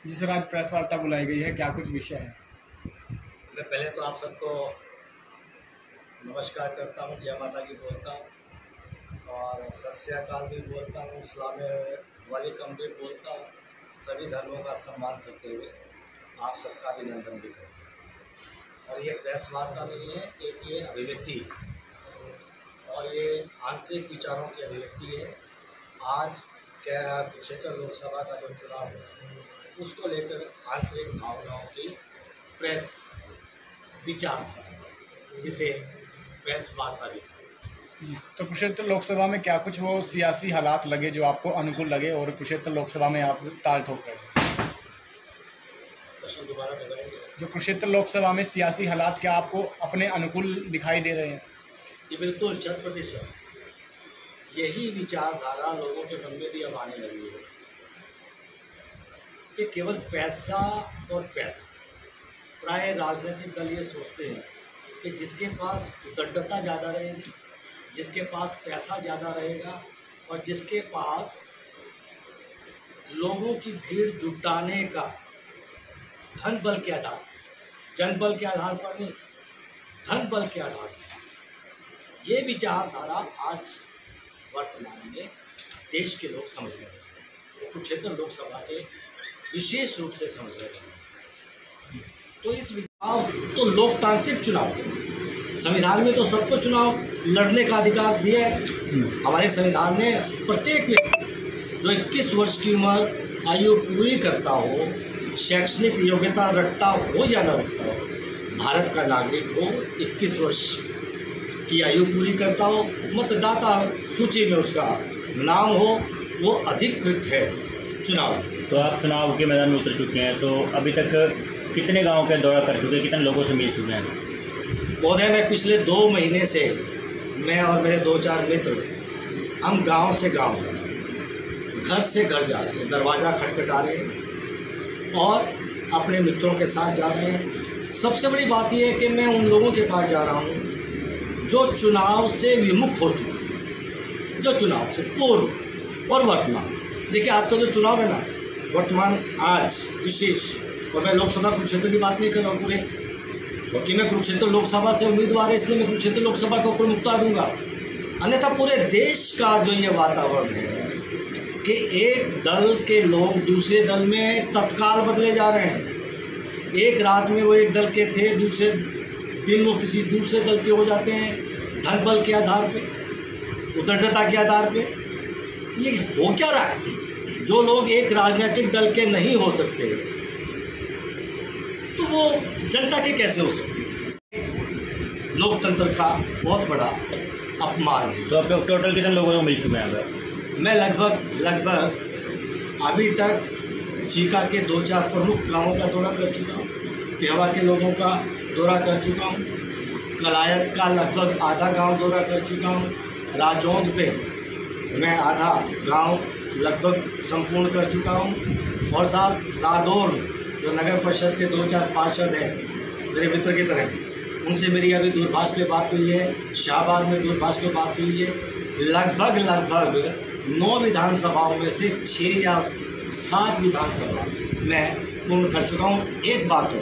जी sir, आज press वार्ता बुलाई गई है, क्या कुछ विषय है? मैं पहले तो आप सबको नमस्कार करता हूँ, जय माता की बोलता हूँ और सत श्री अकाल भी बोलता हूँ, अस्सलाम वालेकुम भी बोलता हूँ। सभी धर्मों का सम्मान करते हुए आप सबका अभिनंदन भी करता हूँ। और ये प्रेस वार्ता नहीं है, एक ये अभिव्यक्ति और ये आंतरिक विचारों की अभिव्यक्ति है। आज क्या कुरुक्षेत्र लोकसभा का जो चुनाव है उसको लेकर आंतरिक भावनाओं की प्रेस विचार जिसे प्रेस वार्ता भी। तो कुरुक्षेत्र लोकसभा में क्या कुछ वो सियासी हालात लगे जो आपको अनुकूल लगे और कुरुक्षेत्र लोकसभा में आप ताल ठोक रहे हैं? प्रश्न दोबारा बताएंगे। जो कुरुक्षेत्र लोकसभा में सियासी हालात क्या आपको अपने अनुकूल दिखाई दे रहे हैं? जी बिल्कुल, 100% यही विचारधारा लोगों के मन में भी अब आने लगी है कि केवल पैसा और पैसा। प्राय राजनीतिक दल ये सोचते हैं कि जिसके पास उद्दंडता ज़्यादा रहेगी, जिसके पास पैसा ज़्यादा रहेगा और जिसके पास लोगों की भीड़ जुटाने का धन बल के आधार, जन बल के आधार पर नहीं, धन बल के आधार पर, ये विचारधारा आज वर्तमान में देश के लोग समझ रहे हैं, कुरुक्षेत्र लोकसभा के विशेष रूप से समझ रहे हैं। तो इस चुनाव तो लोकतांत्रिक चुनाव, संविधान में तो सबको चुनाव लड़ने का अधिकार दिया है। हमारे संविधान ने प्रत्येक व्यक्ति जो 21 वर्ष की उम्र आयु पूरी करता हो, शैक्षणिक योग्यता रखता हो या न रखता हो, भारत का नागरिक हो, 21 वर्ष की आयु पूरी करता हो, मतदाता सूची में उसका नाम हो, वो अधिकृत है चुनाव। तो आप चुनाव के मैदान में उतर चुके हैं, तो अभी तक कितने गांव का दौरा कर चुके हैं, कितने लोगों से मिल चुके हैं? पौधे में पिछले 2 महीने से मैं और मेरे 2-4 मित्र हम गांव से गांव जा रहे हैं, घर से घर जा रहे हैं, दरवाज़ा खटखटा रहे हैं और अपने मित्रों के साथ जा रहे हैं। सबसे बड़ी बात यह है कि मैं उन लोगों के पास जा रहा हूँ जो चुनाव से विमुख हो चुके हैं, जो चुनाव से पूर्व और वर्तमान। देखिए, आज का जो चुनाव है ना, वर्तमान आज विशेष, और मैं लोकसभा कुरुक्षेत्र की बात नहीं कर रहा हूँ पूरे, क्योंकि मैं कुरुक्षेत्र लोकसभा से उम्मीदवार है, इसलिए मैं कुरुक्षेत्र लोकसभा को प्रमुखता दूंगा। अन्यथा पूरे देश का जो ये वातावरण है कि एक दल के लोग दूसरे दल में तत्काल बदले जा रहे हैं। एक रात में वो एक दल के थे, दूसरे दिन वो किसी दूसरे दल के हो जाते हैं, धन बल के आधार पे, उद्दंडता के आधार पे। ये हो क्या रहा है? जो लोग एक राजनीतिक दल के नहीं हो सकते तो वो जनता के कैसे हो सकते? लोकतंत्र का बहुत बड़ा अपमान है। तो आपके टोटल कितने लोगों को मिल चुके हैं? मैं लगभग अभी तक चीका के 2-4 प्रमुख गांवों का दौरा कर चुका हूँ, पेहवा के लोगों का दौरा कर चुका हूँ, कलायत का लगभग आधा गांव दौरा कर चुका हूँ, राजौंद पे मैं आधा गांव लगभग संपूर्ण कर चुका हूँ और साथ रादौर जो नगर परिषद के 2-4 पार्षद हैं मेरे मित्र की तरह, उनसे मेरी अभी दूरभाष पे बात हुई है। शाहबाद में दूरभाष पे बात हुई है। लगभग 9 विधानसभाओं में से 6 या 7 विधानसभा मैं पूर्ण कर चुका हूँ। एक बात हो,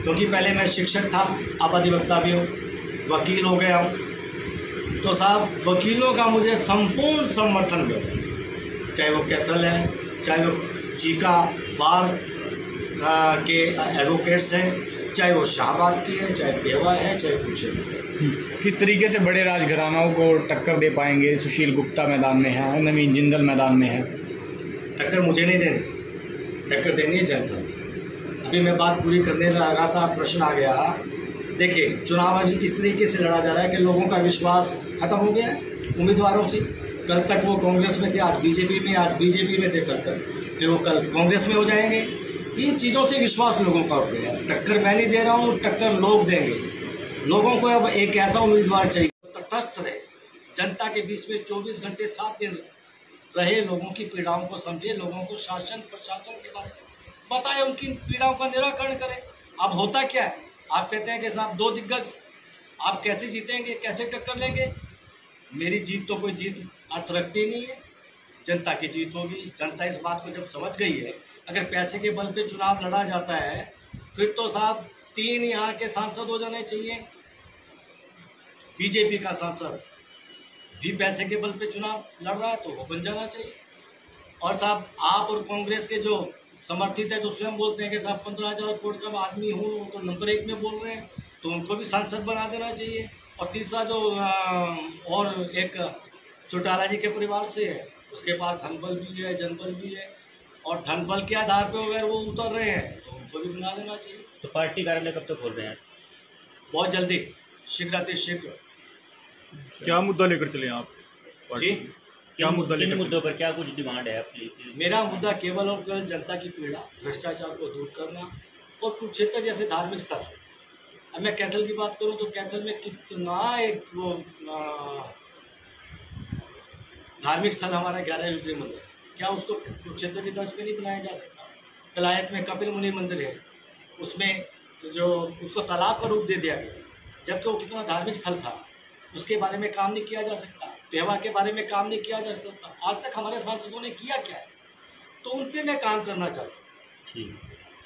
क्योंकि पहले मैं शिक्षक था, अब अधिवक्ता भी हूँ, वकील हो गया हूँ, तो साहब वकीलों का मुझे संपूर्ण समर्थन मिला, चाहे वो कैथल है, चाहे वो चीका बार के एडवोकेट्स हैं, चाहे वो शाहबाद की है, चाहे पेवा है, चाहे कुछ है। किस तरीके से बड़े राजघरानों को टक्कर दे पाएंगे? सुशील गुप्ता मैदान में है, नवीन जिंदल मैदान में है। टक्कर मुझे नहीं देनी, टक्कर देनी है जनता। अभी मैं बात पूरी करने लगा था, प्रश्न आ गया। देखिए, चुनाव अभी इस तरीके से लड़ा जा रहा है कि लोगों का विश्वास खत्म हो गया है उम्मीदवारों से। कल तक वो कांग्रेस में थे, आज बीजेपी में, आज बीजेपी में थे कल तक, फिर वो कल कांग्रेस में हो जाएंगे। इन चीज़ों से विश्वास लोगों का उठ गया। टक्कर मैं नहीं दे रहा हूँ, टक्कर लोग देंगे। लोगों को अब एक ऐसा उम्मीदवार चाहिए तटस्थ रहे, जनता के बीच में 24 घंटे 7 दिन रहे, लोगों की पीड़ाओं को समझे, लोगों को शासन प्रशासन के बारे में बताए, उनकी पीड़ाओं का निराकरण करे। अब होता क्या है, आप कहते हैं कि साहब 2 दिग्गज, आप कैसे जीतेंगे, कैसे टक्कर लेंगे? मेरी जीत तो कोई जीत अर्थ रखती नहीं है। जनता की जीत होगी। जनता इस बात को जब समझ गई है, अगर पैसे के बल पे चुनाव लड़ा जाता है फिर तो साहब 3 यहाँ के सांसद हो जाने चाहिए। बीजेपी का सांसद भी पैसे के बल पे चुनाव लड़ रहा है तो वो बन जाना चाहिए। और साहब आप और कांग्रेस के जो समर्थित है, जो स्वयं बोलते हैं कि साहब 15,000 करोड़ का आदमी हूँ, तो नंबर 1 में बोल रहे हैं, तो उनको भी सांसद बना देना चाहिए। और तीसरा जो और एक चौटाला जी के परिवार से है, उसके पास धनबल भी है, जनबल भी है, और धनबल के आधार पर अगर वो उतर रहे हैं तो उनको भी बना देना चाहिए। तो पार्टी कार्यालय कब तक खोल रहे हैं? बहुत जल्दी, शीघ्र। क्या मुद्दा लेकर चले आप? जी, क्या मुद्दा किन लेकर मुद्दों पर क्या कुछ डिमांड है आपकी? मेरा मुद्दा केवल और केवल जनता की पीड़ा, भ्रष्टाचार को दूर करना और कुरुक्षेत्र जैसे धार्मिक स्थल। अब मैं कैथल की बात करूं तो कैथल में कितना एक वो धार्मिक स्थल हमारा 11 रुद्री मंदिर, क्या उसको कुरुक्षेत्र की तर्ज पे नहीं बनाया जा सकता? कलायत में कपिल मुनि मंदिर है, उसमें जो उसको तालाब का रूप दे दिया गया, जबकि वो कितना धार्मिक स्थल था, उसके बारे में काम नहीं किया जा सकता। पेवा के बारे में काम नहीं किया जा सकता। आज तक हमारे सांसदों ने किया क्या है, तो उन पे मैं काम करना चाहता हूँ। ठीक,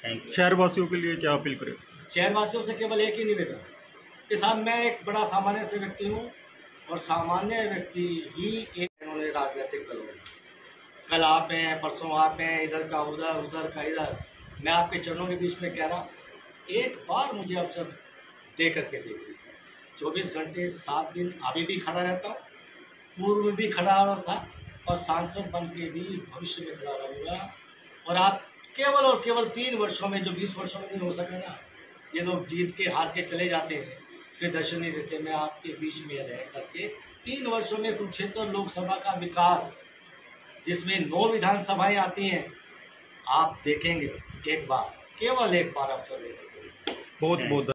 थैंक यू। शहरवासियों के लिए क्या अपील करें? शहरवासियों से केवल एक ही निवेदन कि साहब मैं एक बड़ा सामान्य से व्यक्ति हूँ, और सामान्य व्यक्ति ही एक इन्होंने राजनीतिक दलों में, कल आप हैं, परसों आप हैं, इधर का उधर, उधर का इधर। मैं आपके चरणों के बीच में कह रहा हूँ, एक बार मुझे अवसर दे करके देखिए। 24 घंटे 7 दिन अभी भी खड़ा रहता हूँ, पूर्व में भी खड़ा रहा था, और सांसद बन के भी भविष्य में खड़ा रहूँगा। और आप केवल और केवल 3 वर्षों में, जो 20 वर्षों में नहीं हो सका ना, ये लोग जीत के हार के चले जाते हैं, फिर दर्शन नहीं देते। मैं आपके बीच में रह करके 3 वर्षों में कुरुक्षेत्र लोकसभा का विकास, जिसमें 9 विधानसभाएं आती हैं, आप देखेंगे। एक बार, केवल एक बार अवसर देंगे। बहुत बहुत